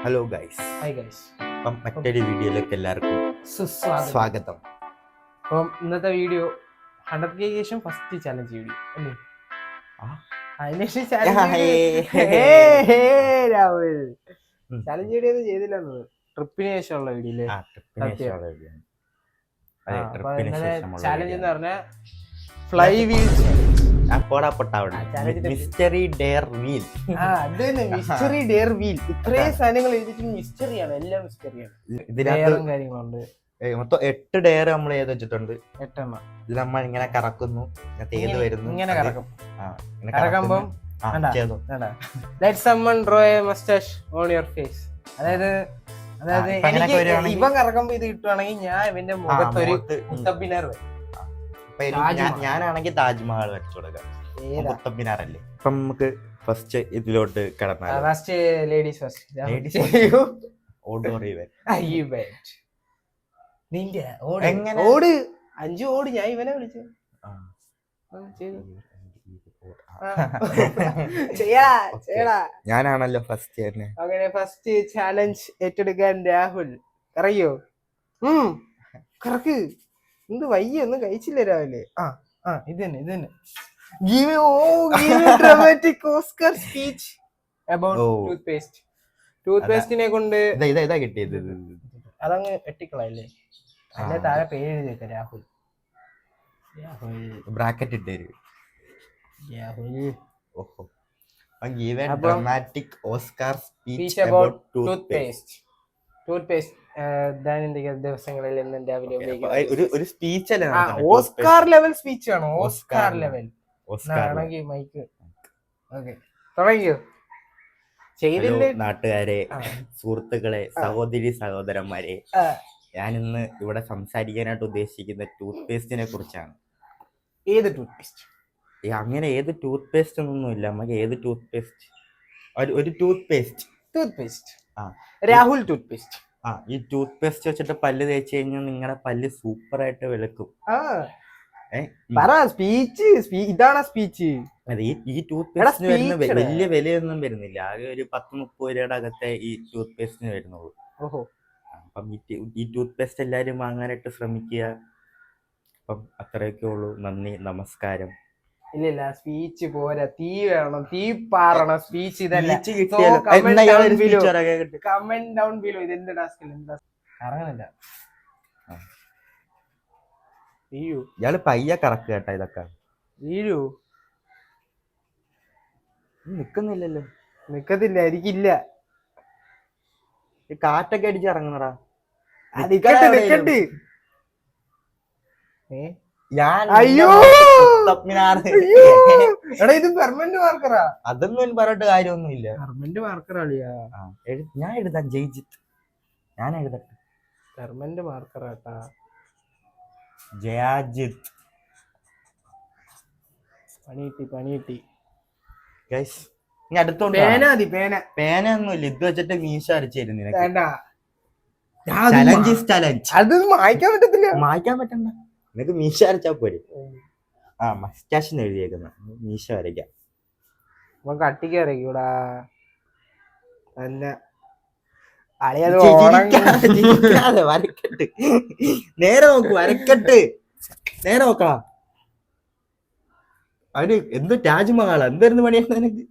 Hello guys, hi guys, അപ്പം മറ്റൊരു വീഡിയോയിലേക്ക് എല്ലാവർക്കും സ്വാഗതം. അപ്പം ഇന്നത്തെ വീഡിയോ 100K ശേഷം ഫസ്റ്റ് ചാലഞ്ച് വീഡിയോ അല്ലേ? അതിനുശേഷം രാഹുൽ ചാലഞ്ച് വീഡിയോ ഒന്നും ചെയ്തില്ലെന്നത് ട്രിപ്പിന് ശേഷമുള്ള വീഡിയോ അല്ലേ? ചാലഞ്ച് എന്ന് പറഞ്ഞാൽ fly wheel mystery dare wheel. Mystery dare wheel. ഇത്രയും സാധനങ്ങൾ എഴുതിയിട്ട് മിസ്റ്ററിയാണ്, എല്ലാം മിസ്റ്ററിയാണ്. ഇതിനകത്ത് കാര്യങ്ങളുണ്ട്. മൊത്തം 8 ഡെയർ നമ്മൾ ചെയ്ത് വെച്ചിട്ടുണ്ട്. 8 എണ്ണം ഇത് നമ്മൾ ഇങ്ങനെ കറക്കുന്നു, ഏത് വരുന്നു ഇങ്ങനെ കറക്കും. കറക്കുമ്പം Let someone draw a mustache on your face. അതായത് ഇവൻ കറക്കുമ്പോ ഇത് കിട്ടുവാണെങ്കിൽ ഞാൻ ഇവന്റെ മുഖത്തൊരു മുത്തബ്ബിനാർ വരും. ഞാനാണെങ്കിൽ താജ്മഹൽ വരച്ചു കൊടുക്കാം. മുത്തബ്ബിനാറല്ലേ? അപ്പൊ നമുക്ക് ഫസ്റ്റ് ഇതിലോട്ട് കടന്നാൽ ഫസ്റ്റ് ലേഡീസ് ഫസ്റ്റ്. നിന്റെ ഓട് 5 ഓട്. ഞാൻ ഇവനെ വിളിച്ചു ഞാനാണല്ലോ ഫസ്റ്റ് തന്നെ. അങ്ങനെ ഫസ്റ്റ് ചാലഞ്ച് ഏറ്റെടുക്കാൻ രാഹുൽ. അറിയോ? കറക്ക്. എന്ത് വയ്യ, ഒന്നും കഴിച്ചില്ല രാവിലെ. ഇത് തന്നെ dramatic Oscar speech about toothpaste. ടൂത്ത്പേസ്റ്റിനെ കൊണ്ട് ഇതാ കിട്ടിയത്. അതങ്ങ് വെട്ടിക്കളല്ലേ? അതിന്റെ താഴെ പേര് എഴുതിയേക്ക രാഹുൽ. ബ്രാക്കറ്റ് ഇട്ടേര്. Dramatic Oscar speech about toothpaste. Toothpaste ദൈനംദിന ദിവസങ്ങളിൽ എന്നും രാവിലെ ഒരു സ്പീച്ച് അല്ലേ? ഓസ്കാർ ലെവൽ സ്പീച്ച് ആണോ? Oscar level mic. ഓക്കെ, തുടങ്ങിയോ? ചെയ്തില്ലേ? നാട്ടുകാരെ, സുഹൃത്തുക്കളെ, സഹോദരി സഹോദരന്മാരെ, ഞാനിന്ന് ഇവിടെ സംസാരിക്കാനായിട്ട് ഉദ്ദേശിക്കുന്ന ടൂത്ത്പേസ്റ്റിനെ കുറിച്ചാണ്. ഏത് ടൂത്ത്പേസ്റ്റ്? അങ്ങനെ ഏത് ടൂത്ത്പേസ്റ്റ് ഒന്നുമില്ല. നമുക്ക് ഏത് ടൂത്ത്പേസ്റ്റ്, ഒരു ടൂത്ത്പേസ്റ്റ് രാഹുൽ ടൂത്ത്പേസ്റ്റ്. ഈ ടൂത്ത്പേസ്റ്റ് വെച്ചിട്ട് പല്ല് തേച്ച് കഴിഞ്ഞാൽ നിങ്ങളുടെ പല്ല് സൂപ്പർ ആയിട്ട് വെളുക്കും. ഇതാണ് സ്പീച്ച്. ഈ ടൂത്ത്പേസ്റ്റിന് വരുന്ന വലിയ വിലയൊന്നും വരുന്നില്ല. ആകെ ഒരു 10-30 രൂപയുടെ അകത്തെ ഈ ടൂത്ത്പേസ്റ്റിന് വരുന്നുള്ളൂ. അപ്പം ഈ ടൂത്ത്പേസ്റ്റ് എല്ലാവരും വാങ്ങാനായിട്ട് ശ്രമിക്കുക. അപ്പം അത്രയൊക്കെ ഉള്ളൂ. നന്ദി, നമസ്കാരം. ഇല്ല, സ്പീച്ച് പോരാ, തീ വേണം, തീ പാറണം. സ്പീച്ച് ഇതല്ല. Comment down below. ഇതെന്ത് ടാസ്ക് കറങ്ങുന്നില്ല. ഇയാള് പയ്യ കറക്ക് കേട്ടാ. ഇതൊക്കെ വീഴൂ. നിക്കുന്നില്ലല്ലോ. നിക്കത്തില്ല, എനിക്കില്ല. കാറ്റൊക്കെ അടിച്ച് ഇറങ്ങണടാ. അയ്യോ, ഇത് പെർമനന്റ് മാർക്കറാ. അതൊന്നും പറഞ്ഞിട്ട് കാര്യമൊന്നുമില്ല. പെർമനന്റ് മാർക്കറാളിയാ. ഞാൻ എഴുതാം. ജയ്ജിത്ത് ഞാൻ എഴുതട്ടെ. പെർമനന്റ് മാർക്കറാട്ടാ. ജയാജിത്ത്. പണിയിട്ടി ഗയ്സ്, ഇനി അടുത്തോണ്ട് പേന ഒന്നുമില്ല. ഇത് വെച്ചിട്ട് മീശ അരച്ചായിരുന്നു. അത് മായ്ക്കാൻ പറ്റത്തില്ല. മായ്ക്കാൻ പറ്റണ്ട. നിനക്ക് മീശ അരച്ചാ പോരെ. മസ്റ്റാഷിന് എഴുതിയേക്കുന്ന മീശ വരയ്ക്കാം. കട്ടിക്ക് വരയ്ക്കൂടാ. വരക്കട്ട്. നേരെ നോക്കൂ. വരക്കട്ട്. നേരെ നോക്കാ. അതിന് എന്ത് താജ്മഹലാ? എന്തായിരുന്നു പണിയാണ് നിനക്ക്?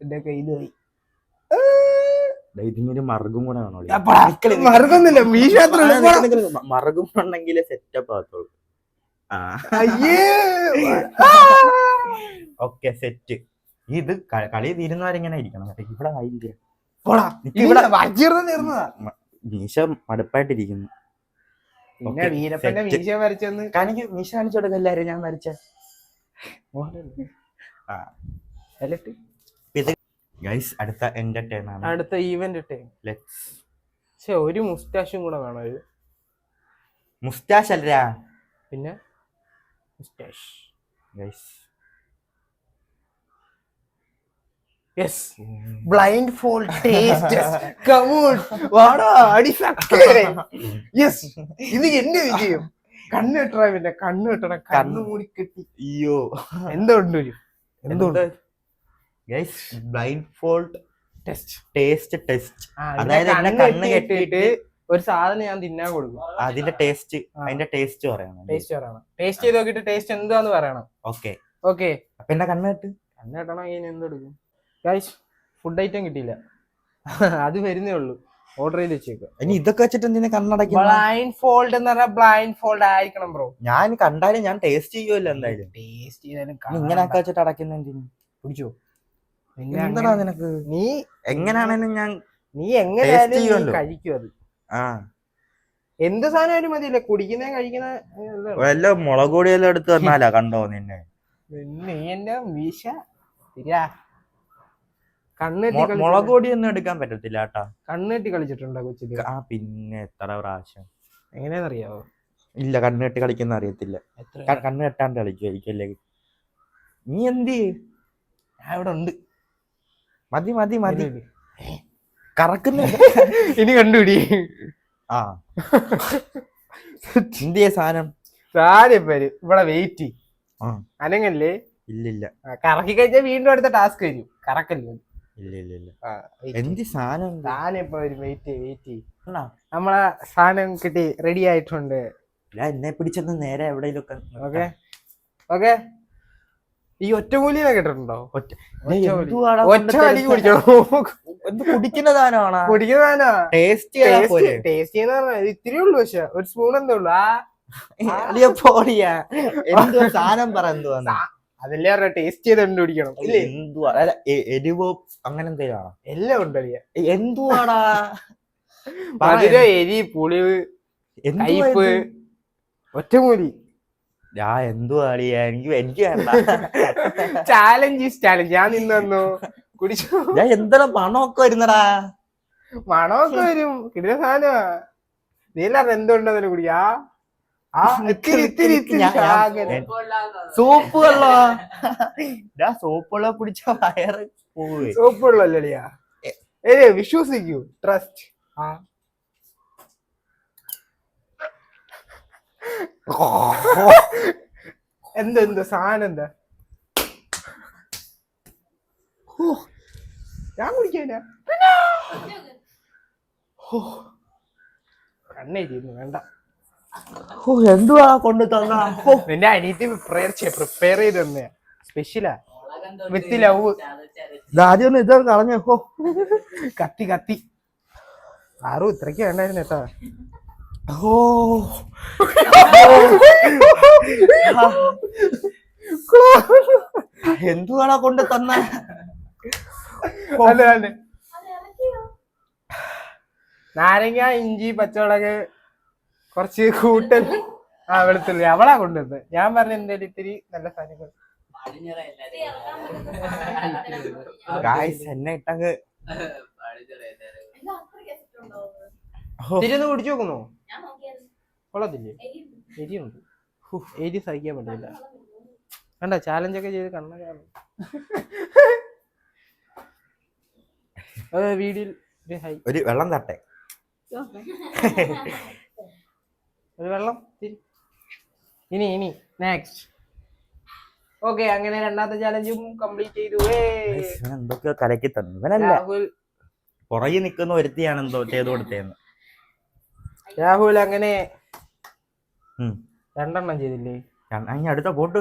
എന്റെ കയ്യിൽ പോയി. ഇതിനൊരു മറുകും കൂടെ ആണോ? മറുകൊന്നില്ല, മറുകും ഉണ്ടെങ്കിലേ സെറ്റപ്പ് ആകത്തുള്ളൂ. Okay, set. ഇത് കളി തീരുന്നവരെങ്ങനെ ഇരിക്കണം. ഇവിടെ ആയില്ല. മീശ മടുപ്പായിട്ടിരിക്കുന്നു. കാണിക്ക്. മീശ കാണിച്ചു കൊടുക്ക എല്ലാരും. ഞാൻ വരച്ച ഗൈസ്, അടുത്ത എന്റെ ടൈം ആണ്. അടുത്ത ഈവന്റ് ടൈം. ഒരു മുസ്റ്റാഷും കൂടെ വേണം. ഒരു മുസ്റ്റാഷ് അല്ല, പിന്നെ mustache. Guys, yes, blindfold taste. Come on, വാടാ അടി സക്കേ. യെസ്, ഇത് എന്റെ വിജയം. കണ്ണ് കെട്ടണ, പിന്നെ കണ്ണ് കെട്ടണം. കണ്ണ് മൂടി കെട്ടി. അയ്യോ, എന്തുണ്ട്? ഗൈസ്, ബ്ലൈൻഡ് ഫോൾഡ് ടേസ്റ്റ് അതായത് എന്നെ കണ്ണ് കെട്ടിയിട്ട് ഒരു സാധനം ഞാൻ തിന്നാൻ കൊടുക്കും. അതിന്റെ ടേസ്റ്റ് പറയണം. ടേസ്റ്റ് ചെയ്ത് നോക്കിട്ട് ടേസ്റ്റ് എന്താന്ന് പറയണം. ഓക്കെ അപ്പൊ എന്നെ കണ്ണ് കെട്ടണം. ഇനി എന്തെടുക്കും ഗൈസ്? ഫുഡ് ഐറ്റം കിട്ടിയില്ല, അത് വരുന്നേ ഉള്ളൂ. ഓർഡർ ചെയ്ത് വെച്ചേക്കുക. ഇനി ഇതൊക്കെ വെച്ചിട്ട് എന്തിനാ കണ്ണടയ്ക്കും? ബ്ലൈൻഡ് ഫോൾഡ് എന്ന് പറഞ്ഞാൽ ബ്ലൈൻഡ് ഫോൾഡ് ആയിരിക്കണം ബ്രോ. ഞാൻ കണ്ടാലും ഞാൻ ടേസ്റ്റ് ചെയ്യുമല്ലോ എന്തായാലും. ടേസ്റ്റ് ചെയ്താലും ഇങ്ങനെ ഒക്കെ വെച്ചിട്ട് അടയ്ക്കുന്ന എന്തിനു? കുടിച്ചോ? എന്താ നിനക്ക്? നീ എങ്ങനെയാണേലും ഞാൻ എങ്ങനെയാലും കഴിക്കും അത്. ആ എന്ത് സാധനം മതിയല്ലേ കുടിക്കുന്ന വല്ല മുളക് പൊടിയെല്ലാം എടുത്ത് തന്നാലാ കണ്ടോ നിന്നെ? നീ എന്റെ വീശ തിരാ. കണ്ണെട്ടി മുളക് പൊടിയൊന്നും എടുക്കാൻ പറ്റത്തില്ല കേട്ടാ. കണ്ണെട്ടി കളിച്ചിട്ടുണ്ടോ കൊച്ചില്? ആ പിന്നെ എത്ര പ്രാവശ്യം. എങ്ങനെയാന്നറിയാവോ? ഇല്ല, കണ്ണെട്ടി കളിക്കുന്ന അറിയത്തില്ല. കണ്ണ് കെട്ടാണ്ട് കളിക്കുമായിരിക്കല്ലേ? നീ എന്ത്? ഞാൻ ഇവിടെ ഉണ്ട്. മതി കറക്കുന്ന ഇനി കണ്ടുപിടി. ആ എന്തിയ സാധനം പേര് ഇവിടെ വെയിറ്റ് അനങ്ങല്ലേ? ഇല്ലില്ല. കറക്കി കഴിഞ്ഞാൽ വീണ്ടും അടുത്ത ടാസ്ക് വരും. കറക്കല്ലേ? ഇല്ല. എന്ത് സാധനം? ഇപ്പൊ വരും. വെയിറ്റ് നമ്മളെ സാധനം കിട്ടി, റെഡി ആയിട്ടുണ്ട്. എന്നെ പിടിച്ചെന്ന് നേരെ എവിടെയെങ്കിലും. ഓക്കെ ഈ ഒറ്റമൂലിനെ കേട്ടിട്ടുണ്ടോ? ഒറ്റ വലിക്ക് കുടിച്ചോ. കുടിക്കുന്ന സാധനമാണോ? കുടിക്കുന്ന സാധനമാ. ടേസ്റ്റ് ഇത്തിരി ഉള്ളു, പക്ഷെ ഒരു സ്പൂൺ എന്തേ ഉള്ളു. എന്തോ സാധനം പറ. എന്തുവാ അതല്ലേ പറഞ്ഞ ടേസ്റ്റ് ചെയ്ത് കണ്ടുപിടിക്കണം. എന്തുവാ? എരിവോ അങ്ങനെ എന്തെങ്കിലും? എല്ലാം ഉണ്ടല്ലേ. എന്തുവാടാ? മധുരം, എരി, പുളിവ്, കയ്പ്, ഒറ്റമൂലി. എന്തുവാടിയാ? എനിക്ക് വേണ്ട. ചാലഞ്ച് ഞാൻ നിന്ന് വന്നു കുടിച്ചു. ഞാൻ എന്താ മണമൊക്കെ വരുന്നടാ. മണമൊക്കെ വരും. കിട്ടുന്ന സാധനമാ. നീലാ എന്തുണ്ടെന്നു കുടിക്കാ. സോപ്പ് വെള്ളം കുടിച്ച വയറ് പോവേ. സോപ്പ് വെള്ളല്ലടിയാ. വിശ്വസിക്കൂ, ട്രസ്റ്റ്. എന്ത് സാധനം എന്താ? ഞാൻ കുടിക്കാന കണ്ണേരിക്കുന്നു. വേണ്ട. എന്തുവാ കൊണ്ട് തന്ന? നിന്റെ അനിയത്തി പ്രിപ്പയർ ചെയ്ത് തന്നെയാ. സ്പെഷ്യലാ, വിത്ത് ലവ്. ആദ്യം ഇത് കളഞ്ഞോ. കത്തി ആറും ഇത്രയ്ക്ക് വേണ്ടായിരുന്നു കേട്ടാ. എന്തുവാണോ കൊണ്ട് തന്ന? നാരങ്ങ, ഇഞ്ചി, പച്ചമുളക്, കുറച്ച് കൂട്ടൽ, വെളുത്തുള്ളി. അവളാ കൊണ്ടുവന്നത്. ഞാൻ പറഞ്ഞ എന്റെ ഇത്തിരി നല്ല സാധനങ്ങൾ എന്നെ ഇട്ടങ്ങ് തിരിന്ന് കുടിച്ചു നോക്കുന്നു. കൊള്ളത്തില്ലേ? എരിയുണ്ട്. എരി സഹിക്കാൻ പറ്റില്ല. കണ്ട ചാലഞ്ചൊക്കെ ചെയ്ത് കണ്ണ കാണും. വീഡിയോയിൽ ഒരു വെള്ളം തട്ടെ. ഒരു വെള്ളം. ഇനി നെക്സ്റ്റ്. ഓക്കെ, അങ്ങനെ രണ്ടാമത്തെ ചാലഞ്ചും കംപ്ലീറ്റ് ചെയ്തു. എന്തൊക്കെയോ കലക്കി തന്നല്ല. പുറകെ നിൽക്കുന്ന ഒരുത്തിയാണ് എന്തോ ചെയ്തു കൊടുത്തേന്ന്. രാഹുൽ അങ്ങനെ 2 ചെയ്തില്ലേ? അടുത്ത പോട്ട്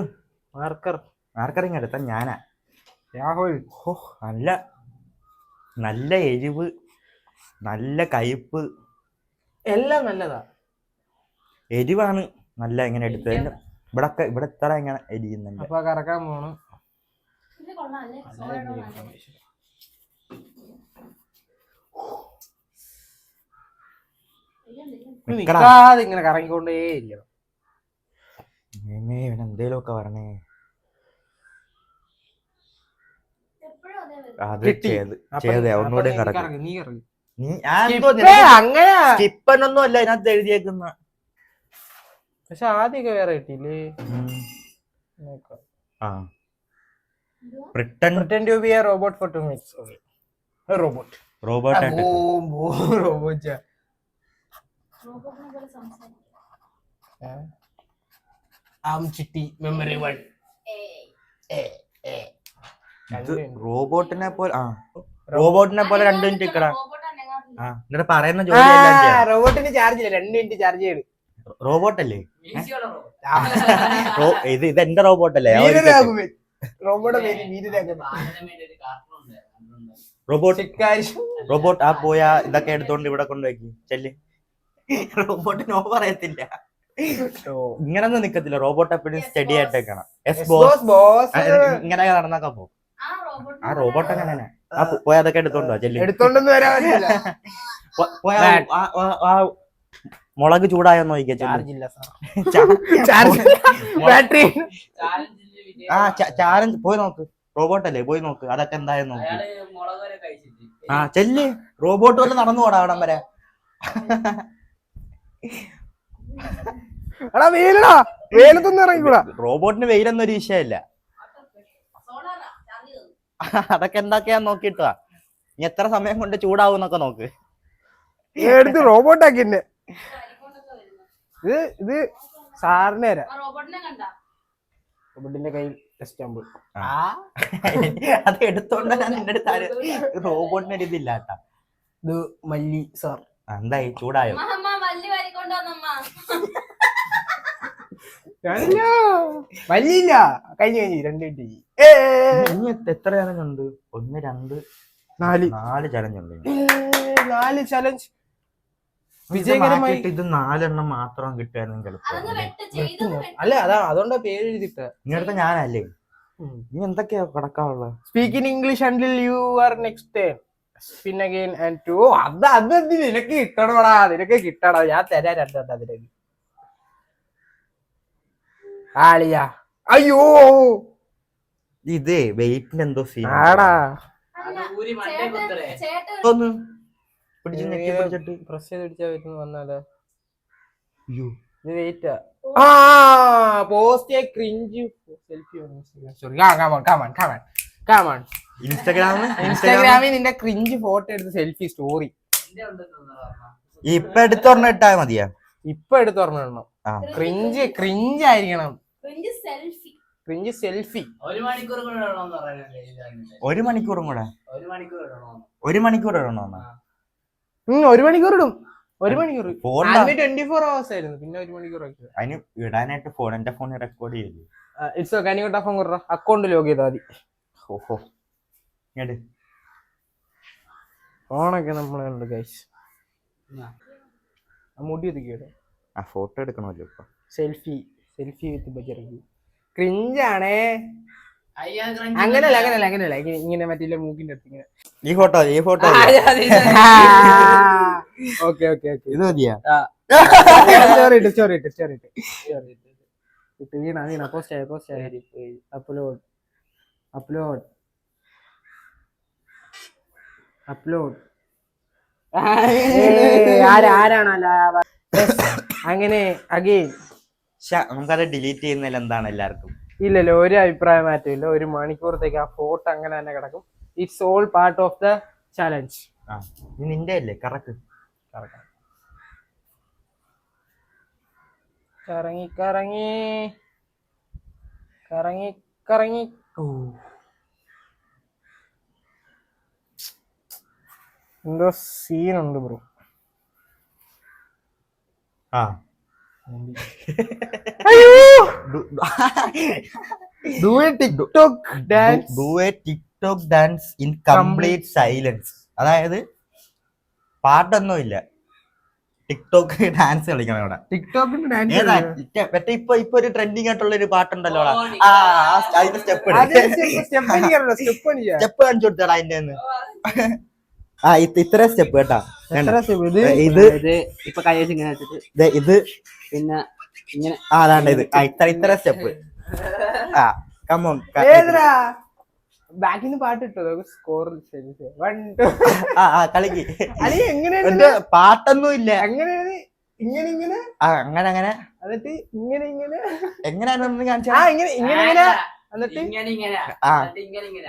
മാർക്കറിങ് അടുത്ത ഞാനാ. രാഹുൽ നല്ല എരിവ്, നല്ല കയ്പ്പ്, എല്ലാം നല്ലതാ. എരിവാണ് നല്ല. എങ്ങനെ എടുത്തത്? ഇവിടെ ഇത്ര എങ്ങനെ എരിയുന്നുണ്ട്. അപ്പൊ കറക്കാൻ പോണു. ഇങ്ങനെ കറങ്ങിക്കൊണ്ടേ ഇല്ല. എന്തേലും ഒക്കെ പറഞ്ഞേ. ഒന്നുകൂടെ സ്കിപ്പനൊന്നും അല്ല ഇതിനകത്ത് എഴുതിയേക്കുന്ന. പക്ഷെ ആദ്യമൊക്കെ വേറെ കിട്ടിയില്ലേ? Pretend to be a robot for 2 minutes. Okay. A robot. ചിട്ടി മെമ്മറി 1. റോബോട്ടിനെ പോലെ. റോബോട്ടിനെ പോലെ 2 മിനിറ്റ് നിൽക്കണം. ആ എന്നിട്ട് പറയുന്ന ജോലി എല്ലാം ചെയ്യാം. റോബോട്ടിന് ചാർജ് ഇല്ല, 2 മിനിറ്റ് ചാർജ് ചെയ്യണം. റോബോട്ടല്ലേ ഇത് എന്റെ റോബോട്ടല്ലേ? റോബോട്ട് പേര് വീരരാഘവൻ. റോബോട്ട് ആ പോയാ ഇതൊക്കെ എടുത്തോണ്ട് ഇവിടെ കൊണ്ടുവയ്ക്കും ചെല്ല്. റോബോട്ട് നോ പറയത്തില്ല, ഇങ്ങനൊന്നും നിക്കത്തില്ല. റോബോട്ട് എപ്പോഴും സ്റ്റഡി ആയിട്ടേക്കണം. ഇങ്ങനെ നടന്നൊക്കെ പോകും. ആ റോബോട്ട് അങ്ങനെ പോയാ അതൊക്കെ എടുത്തോണ്ടോ ചെല്ല്. എടുത്തോണ്ടെന്ന് വരാൻ പറ്റില്ല. മുളക് ചൂടായോന്ന് നോക്കിയാ ബാറ്ററി. ആ ചാലഞ്ച് പോയി നോക്ക്. റോബോട്ടല്ലേ, പോയി നോക്ക് അതൊക്കെ എന്തായെന്ന് നോക്ക്. ആ ചെല്ല്. റോബോട്ട് വല്ല നടന്നു പോടാ അവിടം വരെ. വെയിലത്തൊന്നും ഇറങ്ങിക്കൂടാ. റോബോട്ടിന് വെയിലൊന്നും ഒരു വിഷയമല്ല. അതൊക്കെ എന്തൊക്കെയാന്ന് നോക്കിട്ടാ ഇനി എത്ര സമയം കൊണ്ട് ചൂടാവും എന്നൊക്കെ നോക്ക്. എടുത്ത് റോബോട്ടാക്കി എന്നെ. ഇത് സാറിന് തരാം. റോബോട്ടിന്റെ കയ്യിൽ എസ്റ്റാമ്പ്. അത് എടുത്തോണ്ട് ഞാൻ നിന്റെ അടുത്ത് റോബോട്ടിന് ഒരു ഇതില്ല കേട്ടാ. ഇത് മല്ലി സാർ. എന്തായി ചൂടായോ? മല്ലിയില്ല, കഴിഞ്ഞു 2 മിനിറ്റ്. ഇനി എത്ര ചലഞ്ച് ഉണ്ട്? 1 2 4 ചലഞ്ച് ഉണ്ട്. 4 ചലഞ്ച് വിജയകരമായി. ഇത് 4 എണ്ണം മാത്രം കിട്ടുകയാണെങ്കിൽ അല്ല, അതാ അതുകൊണ്ടാ പേര് എഴുതിട്ട. ഇങ്ങനത്തെ ഞാനല്ലേ. നീ എന്തൊക്കെയാ കിടക്കാനുള്ളത്? Speak in English until you are next time. Spin again and two. അത് നിനക്ക് കിട്ടണോടാ, നിനക്ക് കിട്ടണോ? ഞാൻ തരാ 2 അതിലേക്ക്. ആളിയാ. അയ്യോ ഇത് വെയിറ്റിന് എന്തോ സീൻ ആടാ. ഒന്ന് പിടിച്ച് ഞെക്കി പിടിച്ചിട്ട് പ്രസ് ചെയ്ത് പിടിച്ചാ വരുന്നു വന്നാലോ. അയ്യോ ഇത് വെയിറ്റാ. Post a cringe selfie on Instagram. ഇൻസ്റ്റാഗ്രാമിൽ നിന്റെ ക്രിഞ്ച് ഫോട്ടോ എടുത്ത് സെൽഫി സ്റ്റോറി ഇപ്പൊ എടുത്തോർണ്ണ ഇട്ടാ മതിയാ. ഇപ്പൊ എടുത്തോർണ്ണം. ക്രിഞ്ച് ആയിരിക്കണം. ക്രിഞ്ച് സെൽഫി 1 മണിക്കൂറും കൂടെ 1 മണിക്കൂർ ഇടണോ? 1 മണിക്കൂർ ഇടും. 1 മണിക്കൂർ 24 hours ആയിരുന്നു. പിന്നെ 1 മണിക്കൂർ അതിന് ഇടാനായിട്ട് ഫോൺ എന്റെ ഫോൺ റെക്കോർഡ് ചെയ്തു. ഇറ്റ്സ് കനിയോട്ട ഫോൺ കൊടുത്ത അക്കൗണ്ട് ലോഗ് ചെയ്താൽ മതി. ഓഹോ ഫോണൊക്കെ നമ്മളുണ്ട് ഗൈസ്. മുടി ഒതുക്കിയോ? ആ ഫോട്ടോ എടുക്കണമല്ലോ ഇപ്പൊ. സെൽഫി വിത്ത് ബജറക്കി ക്രിഞ്ചാണേ. അങ്ങനെയല്ല ഇങ്ങനെ മറ്റേ മൂക്കിന്റെ അടുത്ത് ഇങ്ങനെ. ഈ ഫോട്ടോ ഓക്കെ ഇത് മതിയാ. സ്റ്റോറി വീണ പോസ്റ്റ് അപ്ലോഡ് ആരാണല്ല അങ്ങനെ അഗെയിൻ. നമുക്കത് ഡിലീറ്റ് ചെയ്യുന്നതിൽ എന്താണ് എല്ലാവർക്കും ഇല്ലല്ലോ, ഒരു അഭിപ്രായ മാറ്റമില്ല. 1 മണിക്കൂറത്തേക്ക് ആ ഫോട്ടോ അങ്ങനെ തന്നെ കിടക്കും. It's all part of the challenge. നിന്റെ അല്ലേ കറക്റ്റ്. കറങ്ങി എന്തോ സീനുണ്ട് bro. Do a TikTok dance in complete silence. അതായത് പാട്ടൊന്നും ഇല്ല, ടിക്ടോക്ക് ഡാൻസ് കളിക്കണം ഇവിടെ. ടിക്ടോക്കിന് ഡാൻസ് മറ്റേ ഇപ്പൊ ഒരു ട്രെൻഡിങ് ആയിട്ടുള്ള ഒരു പാട്ടുണ്ടല്ലോ, അതിന്റെ സ്റ്റെപ്പ് കാണിച്ചു കൊടുത്തടാ. അതിന്റെ ഇത്ര സ്റ്റെപ്പ് കേട്ടാ. ഇത് ഇപ്പൊ കൈ വെച്ച് ഇങ്ങനെ വെച്ചിട്ട് ഇത് പിന്നെ ഇങ്ങനെ അതാണ്ട് ഇത് ഇത്ര സ്റ്റെപ്പ്. കമോൺ ബാക്കിന്ന് പാട്ട് ഇട്ടോ സ്കോർ കളിക്ക്. എങ്ങനെയാണ് പാട്ടൊന്നും ഇല്ല. എങ്ങനെയാണ് ഇങ്ങനെ അങ്ങനെ എന്നിട്ട് ഇങ്ങനെ എങ്ങനെയാണെന്ന് കാണിച്ചാ ഇങ്ങനെ എന്നിട്ട്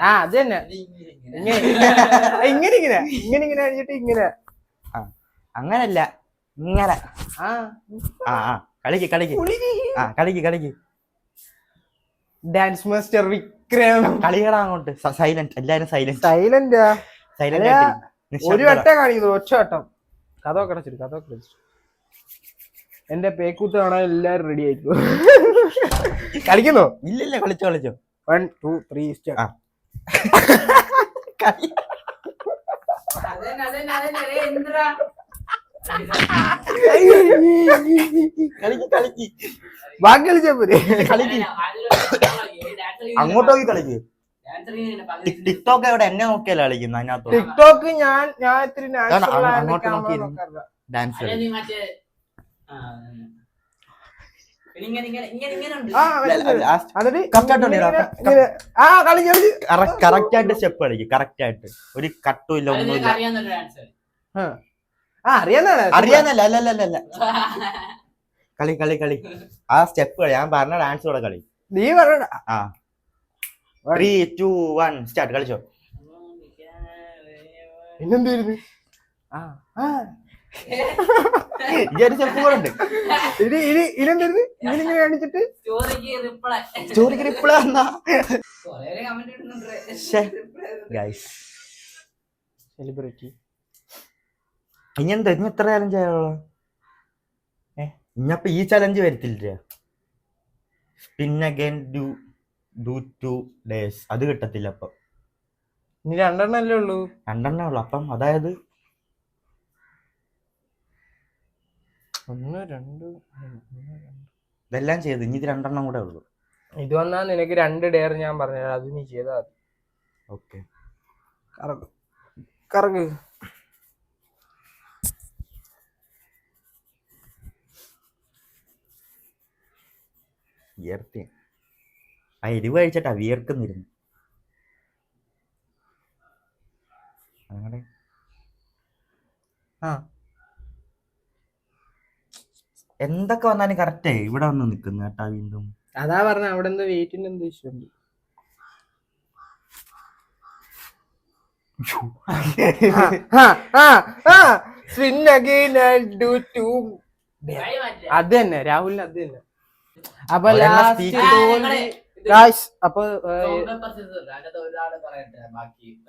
അത് തന്നെ ഇങ്ങനെ അടിച്ചിട്ട് ഇങ്ങനെ. അങ്ങനല്ല ഇങ്ങനെ. കളിക്ക്. ഡാൻസ് മാസ്റ്റർ വിക്രം കളികളാ അങ്ങോട്ട്. സൈലന്റ് എല്ലാരും സൈലന്റ്. സൈലന്റ് ഒരു ആയിട്ട് വട്ടം കാണിക്കുന്നു, ഒറ്റ വട്ടം. കഥ അടച്ചിട്ട് എന്റെ പേക്കൂത്ത് കാണാൻ എല്ലാരും റെഡി ആയിരിക്കും. കളിക്കുന്നോ? ഇല്ലില്ല, കളിച്ചോ 1 2 3 സ്റ്റാർട്ട്. ബാക്കി കളിച്ചാ പോരെ. അങ്ങോട്ട് പോയി കളിക്ക്. ടിക്ടോക്ക് എവിടെ എന്നെ നോക്കിയല്ല കളിക്കുന്നത് അതിനകത്ത്. ടിക്ടോക്ക് ഞാൻ ഇത്തിരി അങ്ങോട്ട് നോക്കി ഡാൻസ് കറക്റ്റ് ആയിട്ട് സ്റ്റെപ്പ് കളിക്കും. കറക്റ്റ് ആയിട്ട് ഒരു കട്ടും ഇല്ല, ഒന്നുമില്ല. അറിയാന്നല്ല, അല്ല കളി ആ സ്റ്റെപ്പ് കളി. ഞാൻ പറഞ്ഞ ഡാൻസ് കൂടെ കളി. നീ പറഞ്ഞ 3 2 1 സ്റ്റാർട്ട്. കളിച്ചോ. പിന്നെന്തായിരുന്നു? ഈ ഒരു സ്റ്റെപ്പ് കൂടെ ഉണ്ട്. ഇതെന്തായിരുന്നു? ഇങ്ങനെ കാണിച്ചിട്ട് സ്റ്റോറിക്ക് റിപ്ലൈ വന്നാ സെലിബ്രിറ്റി. ഇനി എത്ര ചലഞ്ച് ആയുള്ളൂ? ഇനിയപ്പൊ ഈ ചലഞ്ച് വരത്തില്ല. Spin again do 2 days. അത് കിട്ടത്തില്ല. അപ്പം ഇനി 2 എണ്ണല്ലേ ഉള്ളൂ. 2 എണ്ണേ ഉള്ളു. അപ്പം അതായത് 1 2 ഇതെല്ലാം ചെയ്ത് ഇനി ഇത് 2 എണ്ണം കൂടെ ഉള്ളു. ഇത് വന്നാ നിനക്ക് 2 ഡെയർ ഞാൻ പറഞ്ഞുതരാം, അത് നീ ചെയ്താ മതി. ഓക്കെ, കറക്ക്. വിയർത്തി ആ എരിവ് കഴിച്ചിട്ടാ വിയർക്കുന്നിരുന്നു. അങ്ങനെ എന്തൊക്കെ വന്നാലും കറക്റ്റ് ഇവിടെ വന്ന് നിക്കുന്നു കേട്ടാ. വീണ്ടും അതാ പറഞ്ഞ അവിടെ എന്തോ വെയിറ്റിന്റെ എന്തോ ഇഷ്യൂ ഉണ്ട്. അത് തന്നെ രാഹുലിന്, അത് തന്നെ. അപ്പൊ അപ്പൊ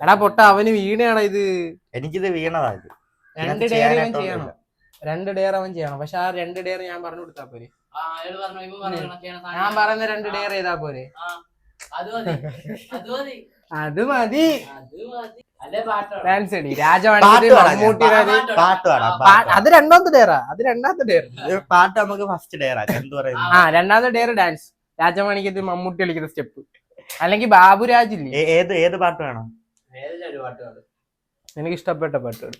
എടാ പൊട്ട, അവന് വീണയാണോ ഇത്? എനിക്കിത് വീണതാ. 2 ഡെയർ അവൻ ചെയ്യണം. 2 ഡെയർ അവൻ ചെയ്യണം. പക്ഷെ ആ 2 ഡെയർ ഞാൻ പറഞ്ഞു കൊടുത്താ പോരെ. ഞാൻ പറയുന്ന 2 ഡെയർ ചെയ്താ പോരെ. അത് മതി. ഡാൻസ് അടി രാജവാണി മമ്മൂട്ടി. അത് 2ാമത്തെ ഡെയറാ. അത് 2ാമത്തെ ഡെയർ. പാട്ട് നമുക്ക് ഫസ്റ്റ് ഡെയറാ. എന്ത് പറയുന്നു? 2ാമത്തെ ഡെയർ ഡാൻസ്. രാജവാണിക്ക് മമ്മൂട്ടി കളിക്കുന്ന സ്റ്റെപ്പ്. അല്ലെങ്കിൽ ബാബുരാജ് ഇല്ലേ? ഏത് പാട്ട് വേണം? എനിക്ക് ഇഷ്ടപ്പെട്ട പാട്ടുകൾ.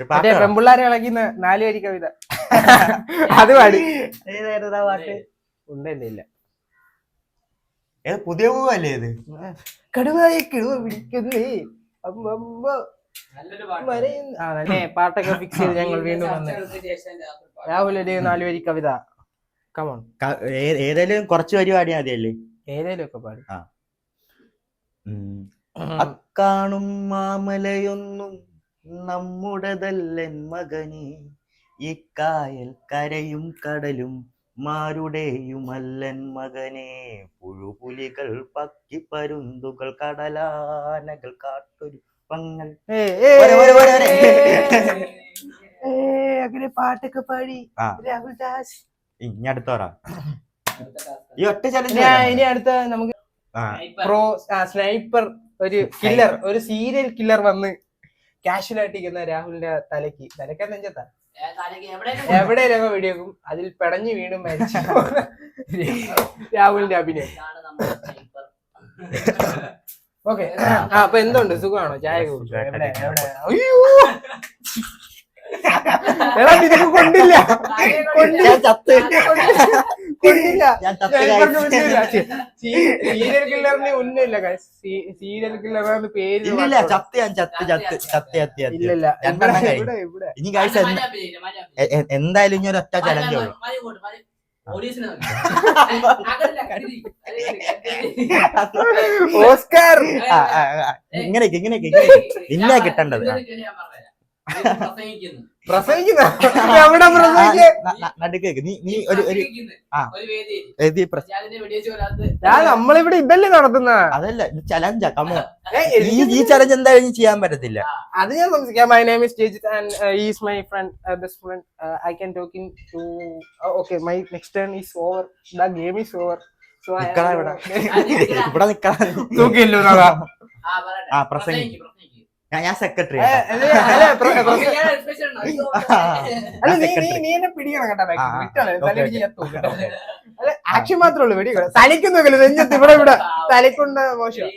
മറ്റേ പെമ്പിള്ളാരെ കളിക്കുന്ന 4 വരി കവിത. അത് പാടി. പാട്ട് ഉണ്ടില്ല. പുതിയ പൂവല്ലേ ഇത്? കടുവായി കിടുവ പിടിക്കുന്നേ. പാട്ടൊക്കെ ഫിക്സ് ചെയ്ത് ഞങ്ങൾ വീണ്ടും വന്ന്. രാഹുൽ ഒരു 4 വരി കവിത. കമോൺ. ഏതായാലും കുറച്ച് വരി പാടിയാ മതിയല്ലേ? ഏതായാലും ഒക്കെ പാടി. അക്കാണും മാമലയൊന്നും നമ്മുടതല്ലൻ മകനെ, ഈ കായൽ കരയും കടലും മാരുടെയുമല്ലൻ മകനെ. പുഴുപുലികൾ പക്കി പരുന്തുകൾ കടലാനകൾ കാട്ടൊരു പങ്ങൾ. അങ്ങനെ പാട്ടൊക്കെ പാടി രാഹുൽ ദാസ്. ഇനി അടുത്തോറാ ഈ ഒറ്റ ചലഞ്ച്. ഇനി അടുത്ത നമുക്ക് സ്നൈപ്പർ, ഒരു കില്ലർ, ഒരു സീരിയൽ കില്ലർ വന്ന് കാഷ്വൽ ആയിട്ടിരിക്കുന്ന രാഹുലിന്റെ തലയ്ക്ക് നെഞ്ചത്താ എവിടെയൊക്കെ വെടിവെക്കും. അതിൽ പിടഞ്ഞു വീണ്ടും മരിച്ചു രാഹുലിന്റെ അഭിനയം. ഓക്കെ. അപ്പൊ എന്തുണ്ട്, സുഖമാണോ? ചായ കുടിച്ചോ? എടാ നിനക്ക് കൊണ്ടില്ല. സീരിയൽ കില്ലറിന് ഒന്നുമില്ല. സീരിയൽ കില്ലറിന് പേര് ഇല്ലല്ല. ഇനി എന്തായാലും ഇനി ഒരൊറ്റ ചലഞ്ച് ഉള്ളൂ. ഓസ്കാർ ഇങ്ങനെ ഇന്നെ കിട്ടേണ്ടത്. പ്രസവിക്കുന്ന എവിടെ പ്രസവിക്ക നടുക്കേക്ക് നീ ഒരു നമ്മളിവിടെ ഇതല്ലേ നടത്തുന്ന അതല്ല ചലഞ്ചാ കമോ ഈ ചലഞ്ച് എന്തായാലും ചെയ്യാൻ പറ്റത്തില്ല. അത് ഞാൻ സംസാരിക്കാം. My name is Jijith and he is my friend, best friend. I can talking to okay my next turn is over, the game is over. So ഇവിടെ നിക്കണം തൂക്കില്ലോ പ്രസംഗിക്കും. ഞാൻ സെക്രട്ടറി. നീ എന്നെ പിടിക്കണം കേട്ടോ. ആക്ഷൻ മാത്രമേ ഉള്ളൂ, വെടി തലയ്ക്കൊന്നും നെഞ്ചത്ത് ഇവിടെ ഇവിടെ തലയ്ക്കൊണ്ട് മോശം.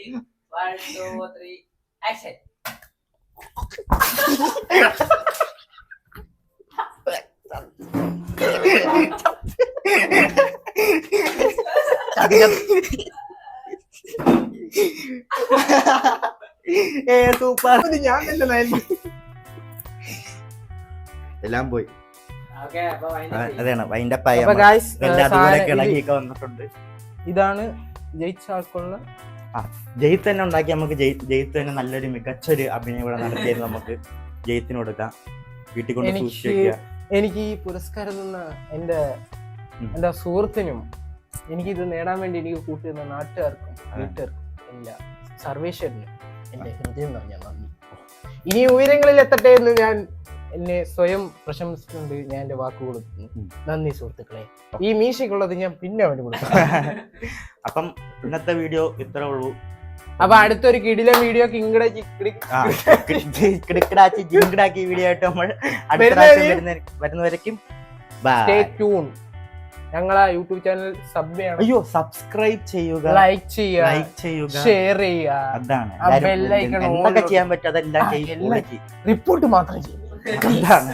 സൂപ്പർ. ഞാൻ തന്നെ എല്ലാം പോയി. അതാണ് വന്നിട്ടുണ്ട്. ഇതാണ് ജയിച്ച ആൾക്കുള്ള ജയിത്ത് തന്നെ ഉണ്ടാക്കി. നമുക്ക് ജയിത്ത് തന്നെ നല്ലൊരു മികച്ചൊരു അഭിനയം ഇവിടെ നടത്തിയത് നമുക്ക് ജയിത്തിന് കൊടുക്കാം. വീട്ടിൽ കൊണ്ട് സൂക്ഷിക്കുക. എനിക്ക് ഈ പുരസ്കാരം തന്ന എന്റെ സുഹൃത്തിനും എനിക്കിത് നേടാൻ വേണ്ടി എനിക്ക് കൂട്ടുന്ന നാട്ടുകാർക്കും വീട്ടുകാർക്കും എല്ലാ സർവേശ്വരനും എന്റെ ഹൃദയം നിറഞ്ഞ നന്ദി. ഇനി ഉയരങ്ങളിൽ എത്തട്ടെ എന്ന് ഞാൻ എന്നെ സ്വയം പ്രശംസിച്ചുകൊണ്ട് ഞാൻ എന്റെ വാക്ക് കൊടുക്കുന്നു. നന്ദി സുഹൃത്തുക്കളെ. ഈ മീശയ്ക്കുള്ളത് ഞാൻ പിന്നെ അവന് കൊടുക്കും. അപ്പം ഇന്നത്തെ വീഡിയോ ഇത്രേ ഉള്ളൂ. അപ്പൊ അടുത്തൊരു കിടിലൻ വീഡിയോ ജിങ്കിടാക്കി വീഡിയോ ആയിട്ട് നമ്മൾ വരുന്നവരേക്കും ഞങ്ങളെ യൂട്യൂബ് ചാനൽ സബ് ചെയ്യണം. അയ്യോ സബ്സ്ക്രൈബ് ചെയ്യുക, ലൈക്ക് ചെയ്യുക, ഷെയർ ചെയ്യുക. അതാണ് എന്തൊക്കെ ചെയ്യാൻ പറ്റും അതെല്ലാം റിപ്പോർട്ട് മാത്രം ചെയ്യുക. അതാണ്.